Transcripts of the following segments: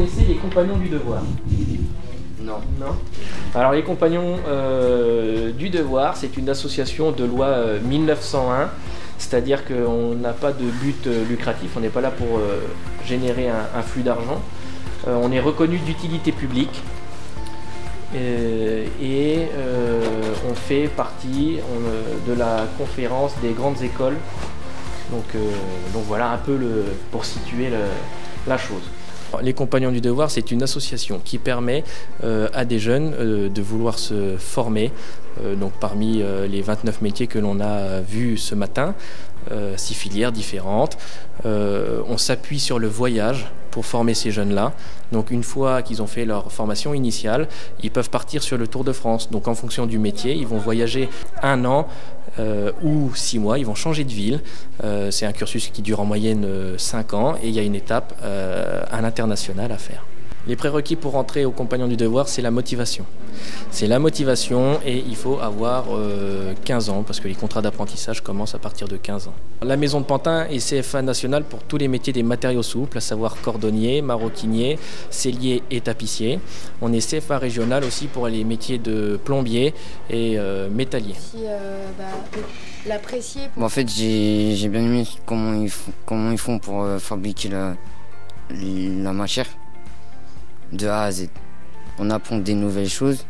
connaissez les Compagnons du Devoir? Non. Non. Alors les Compagnons du Devoir, c'est une association de loi 1901, c'est-à-dire qu'on n'a pas de but lucratif, on n'est pas là pour générer un flux d'argent. On est reconnu d'utilité publique et on fait partie de la conférence des grandes écoles. Donc voilà un peu pour situer la chose. Les Compagnons du Devoir, c'est une association qui permet à des jeunes de vouloir se former. Donc parmi les 29 métiers que l'on a vus ce matin, 6 filières différentes. On s'appuie sur le voyage pour former ces jeunes-là. Donc une fois qu'ils ont fait leur formation initiale, ils peuvent partir sur le Tour de France. Donc en fonction du métier, ils vont voyager 1 an ou 6 mois, ils vont changer de ville. C'est un cursus qui dure en moyenne 5 ans et il y a une étape à l'international à faire. Les prérequis pour rentrer aux Compagnons du Devoir, c'est la motivation. C'est la motivation et il faut avoir 15 ans parce que les contrats d'apprentissage commencent à partir de 15 ans. La Maison de Pantin est CFA nationale pour tous les métiers des matériaux souples, à savoir cordonnier, maroquinier, sellier et tapissier. On est CFA régional aussi pour les métiers de plombier et métallier. L'apprécier. En fait, j'ai bien aimé comment ils font pour fabriquer la matière de A à Z. On apprend des nouvelles choses.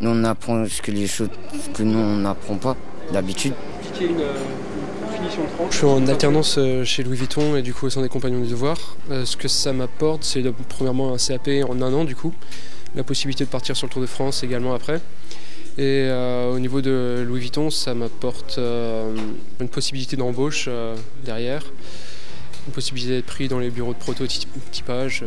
Nous, on apprend les choses que nous, on n'apprend pas d'habitude. Je suis en alternance chez Louis Vuitton et du coup au sein des Compagnons du Devoir. Ce que ça m'apporte, c'est premièrement un CAP en 1 an du coup. La possibilité de partir sur le Tour de France également après. Et au niveau de Louis Vuitton, ça m'apporte une possibilité d'embauche derrière. Une possibilité d'être pris dans les bureaux de prototypage.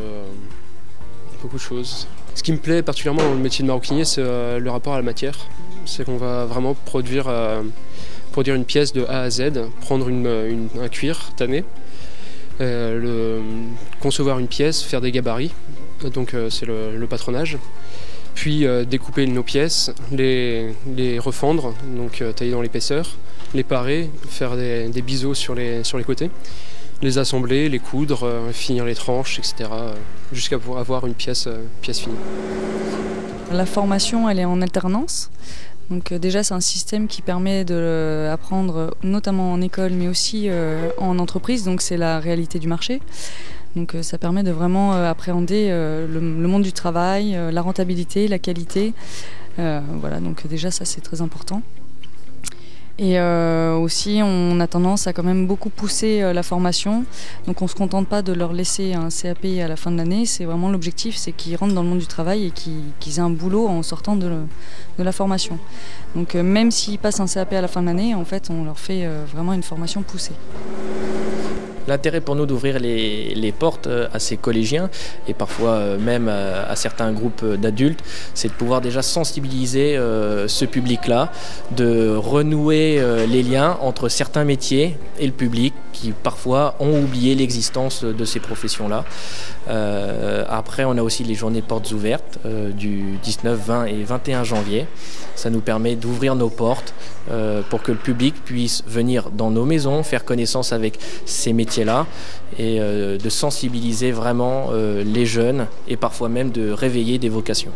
Beaucoup de choses. Ce qui me plaît particulièrement dans le métier de maroquinier, c'est le rapport à la matière. C'est qu'on va vraiment produire une pièce de A à Z, prendre un cuir tanné, concevoir une pièce, faire des gabarits, donc c'est le patronage, puis découper nos pièces, les refendre, donc tailler dans l'épaisseur, les parer, faire des biseaux sur les côtés, les assembler, les coudre, finir les tranches, etc. Jusqu'à pouvoir avoir une pièce finie. La formation, elle est en alternance. Donc déjà, c'est un système qui permet d'apprendre notamment en école, mais aussi en entreprise. Donc c'est la réalité du marché. Donc ça permet de vraiment appréhender le monde du travail, la rentabilité, la qualité. Voilà, donc déjà ça c'est très important. Et aussi, on a tendance à quand même beaucoup pousser la formation. Donc on ne se contente pas de leur laisser un CAP à la fin de l'année. C'est vraiment l'objectif, c'est qu'ils rentrent dans le monde du travail et qu'ils aient un boulot en sortant de la formation. Donc même s'ils passent un CAP à la fin de l'année, en fait, on leur fait vraiment une formation poussée. L'intérêt pour nous d'ouvrir les portes à ces collégiens et parfois même à certains groupes d'adultes, c'est de pouvoir déjà sensibiliser ce public-là, de renouer les liens entre certains métiers et le public qui parfois ont oublié l'existence de ces professions-là. Après, on a aussi les journées portes ouvertes du 19, 20 et 21 janvier. Ça nous permet d'ouvrir nos portes pour que le public puisse venir dans nos maisons, faire connaissance avec ces métiers-là et de sensibiliser vraiment les jeunes et parfois même de réveiller des vocations.